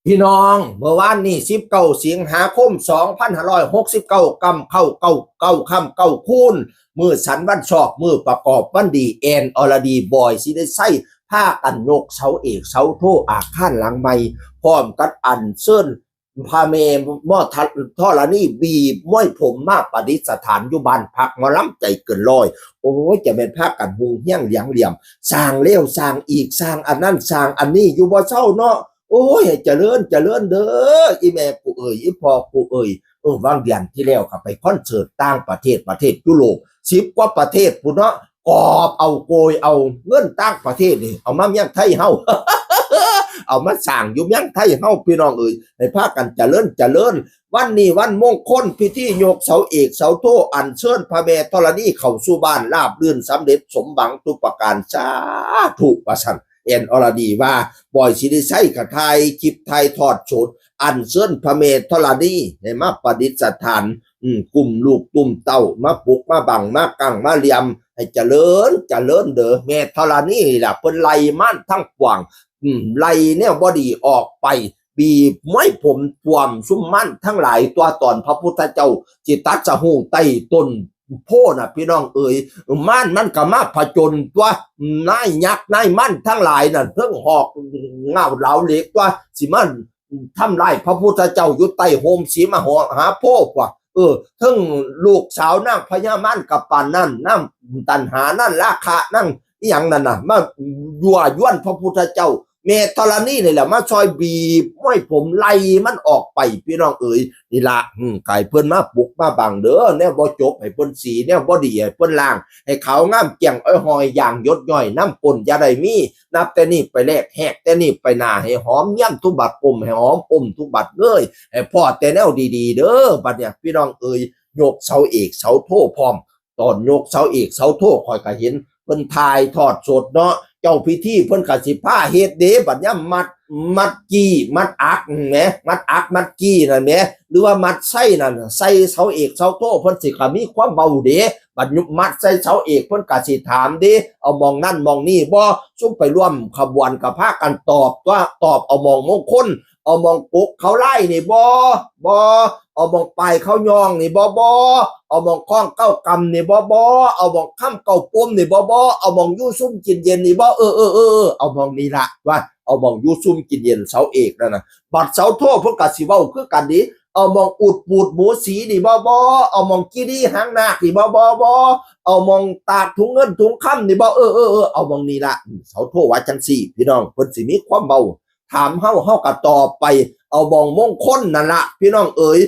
พี่น้องเมื่อวานนี้19 สิงหาคม 2569กำเข้าเก้าค่ำเก้าคูณมือสันวันชอบมือประกอบวันดีแอนอรดีบอยสิได้ใส่ผ้ากันยกเสาเอกเสาโทอาคารหลังใหม่พร้อมกับอันเซินพาเมมอทัดทอรนี่บีม้วยผมมาประดิษฐานอยู่บ้านพักหมอลำใจเกินร้อยโอ้ยจะเป็นผ้ากันหุงเฮี้ยงเหลียงเหลี่ยมสร้างเลี้ยวสร้างอีกสร้างอันนั้นสร้างอันนี้อยู่บ่เศร้าเนาะโอ้ยเจริญเด้ออีแม่กูเอ๋ยอีพ่อกูเอ๋ยวางเดือนที่แล้วก็ไปคอนเสิร์ตต่างประเทศยุโรป10 กว่าประเทศพุ่นเนาะกอบเอาโกยเอาเงินต่างประเทศนี่เอามาเมียงไทยเฮา เอามาสร้างอยู่เมียงไทยเฮาพี่น้องเอ๋ยให้พากันเจริญวันนี้วันมงคลพิธียกเสาเอกเสาโทอัญเชิญพระแม่ธรณีเข้าสู่บ้านราบรื่นสำเร็จสมหวังทุกประการสาธุว่าซั่นแอนอรดีว่าบอยสิริไซกับไทยคลิปไทยทอดโฉดอันเชิญพระเมธรณีให้มาประดิษฐานกลุ่มลูกตุ่มเต้ามาปลุกมาบังมากังมาเลียมให้เจริญเด้อเมธรณีล่ะเพิ่นไล่ม่านทั้งกว้างไล่แนวบ่ดีออกไปบีบไม้ผมปวมซุ่มมั่นทั้งหลายตัวตอนพระพุทธเจ้าจิตตัสหูใต้ต้นโพน่ะพี่น้องเอ๋ยม่านมันก็มาผจญตัวนายยักษ์นายมั่นทั้งหลายนั่นเพิ่งหอกเงาเหลาเหล็กตัวสิมันทำลายพระพุทธเจ้าอยู่ใต้โฮมสีมหาโพธิ์ว่ะทั้งลูกสาวนั่งพญาม่านกับปานนั่นนั่งตันหานั่นราคะนั่งอย่างนั้นน่ะมายั่วยวนพระพุทธเจ้าเมธรณีนี่แหละมาซอยบีบไม่ผมไล่มันออกไปพี่น้องเอ๋ยนี่ละไก่เพิ่นมาปลุกมาบังเด้อแนวบ่จบให้เพิ่นสีแนวบ่ดีให้เพิ่นล่างให้เขางามเกี่ยงอ้อยหอยอย่างยศย่อยน้ำปนอย่าได้มีนับแต่นี้ไปแลกแหกแต่นี้ไปหน้าให้หอมย่ำทุกบัดปมให้หอมอมทุกบัดเลยให้พ่อแต่แนวดีๆเด้อบัดเนี่ยพี่น้องเอ๋ยยกเสาเอกเสาโทพร้อมตอนยกเสาเอกเสาโทคอยก็เห็นเพิ่นถ่ายทอดสดเนาะเจ้าพิธีเพิ่นก็สิพาเฮ็ดเด้บัดยามมัดกี้มัดอักแหมมัดอักมัดกี้นั่นแหมหรือว่ามัดไส้นั่นใส่เสาเอกเสาโทเพิ่นสิก็มีความเบาเด้บัดยุบมัดใส่เสาเอกเพิ่นก็สิถามเด้เอามองนั่นมองนี่บ่ซุ่มไปร่วมขบวนก็พากันตอบว่าตอบเอามองมงคลเอามองปุกเขาไล่นี่บ่เอามองปลายเขายองนี่บ่เอามองข้องเก้ากำนี่บ่เอามองค่ำเก้าปุ่มนี่บ่เอามองยู่ซุ่มกินเย็นนี่บ่เอามองนี่ละว่าเอามองยู่ซุ่มกินเย็นเสาเอกนั่นน่ะบัดเสาโทเพิ่นก็สิเว้าคือกันดิเอามองอุดปูดหมูสีนี่บ่เอามองกีดีหางนาคนี่บ่เอามองตากถุงเงินถุงค่ำนี่บ่เอามองนี่ละเสาโทว่าจังซี่พี่น้องเพิ่นสิมีความเบาถามเฮาก็ตอบไปเอาบองมงคลนั่นละพี่น้องเอ๋ย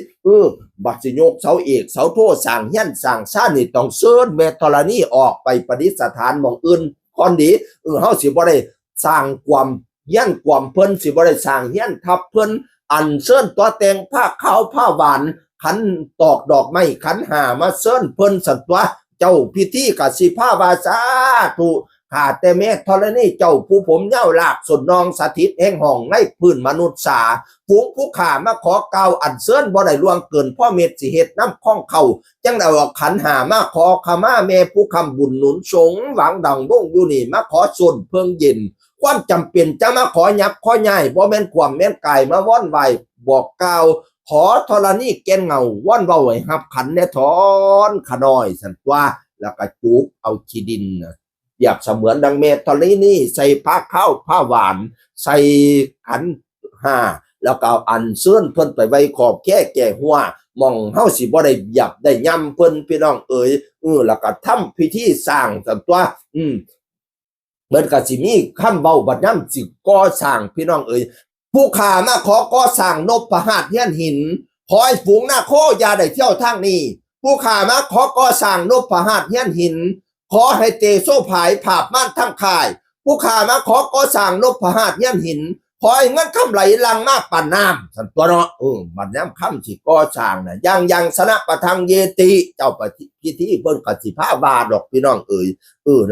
บัดสิโยกเสาเอกเสาโทสร้างเฮียนสร้างซ่านนี่ต้องเชิญเมธรณีออกไปประดิษฐานหม่องอื่นก่อนดีเฮาสิบ่ได้สร้างความเฮียนความเพิ่นสิบ่ได้สร้างเฮียนทับเพิ่นอันเชิญตัวแต่งผ้าขาวผ้าหวานขันตอกดอกไม้ขันหามาเชิญเพิ่นสัตว์ตัวเจ้าพิธีก็สิพาวาสาธุข้าแต่เมธรณีเจ้าผู้ผมเย้าลากสนนองสถิตแห่งห้องในพื้นมนุษย์สาฝูงผู้ข่ามาขอกล่าวอันเชิญบ่ได้ล่วงเกินพ่อเม็ดสิเฮ็ดน้ำข้องเขาจังได้ว่าขันหามาขอขมาแม่ผู้คำบุญหนุนสงหวังดังวงอยู่นี่มาขอส่วนเพิ่งเย็นความจำเป็นจะมาขอยับขอย้ายบ่แม่นความแม่นกายมาว่อนไหวบอกกล่าวขอธรณีแก่นเงาว่อนเว้าให้หับขันแน่ถอนขน้อยสันตัวแล้วก็จุกเอาขี้ดินอยากเสมือนดังเมธรณีใส่ผ้าข้าวผ้าหวานใส่ขันห้าแล้วก็อันเชิญเพิ่นไปไว้ขอบแก่หัวมองเฮาสิบ่ได้หยับได้ย่ำเพิ่นพี่น้องเอ๋ยแล้วก็ทำพิธีสร้างสันตัวเบิ่นก็สิมีคำเว้าบัดยามสิก่อสร้างพี่น้องเอ๋ยผู้ข้ามาขอก่อสร้างนพพหาสน์เฮียนหินขอให้ฝูงนาโคอย่าได้เที่ยวทางนี้ผู้ข้ามาขอก่อสร้างนพพหาสน์เฮียนหินขอให้เตโซผายผาบม่านทั้งข่ายผู้ข้ามาขอก่อสร้างนพพหาสน์เฮียนหินขอให้เงินคำไหลลังมาปั่นน้ำสันตัวเนาะบัดย้ำคำสิก่อสร้างน่ะยังสนะประทังเยติเจ้าพิธีเพิ่นก็สิพาวาดอกพี่น้องเอ๋ย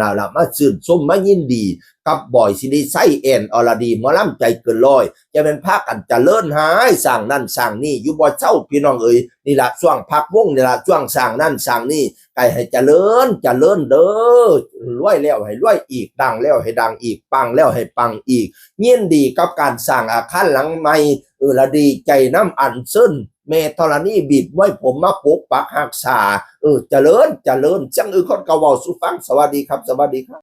ล่ะมาชื่นชมมายินดีกับบอยสิริไซแอนอรดีหมอลำใจเกินร้อยจะเป็นพากันเจริญหายสร้างนั่นสร้างนี่อยู่บ่เจ้าพี่น้องเอ๋ยนี่ล่ะช่วงพักวงนี่ล่ะช่วงสร้างนั่นสร้างนี่ไก่ให้เจริญเด้อรวยแล้วให้รวยอีกดังแล้วให้ดังอีกปังแล้วให้ปังอีกยินดีกับการสร้างอาคารหลังใหม่ ละดีใจน้ำอันซึ่นเมธรณีบิดไว้ผมมาปกปักหักษาเจริญจังคนเกาเว้าสู่ฟังสวัสดีครับสวัสดีครับ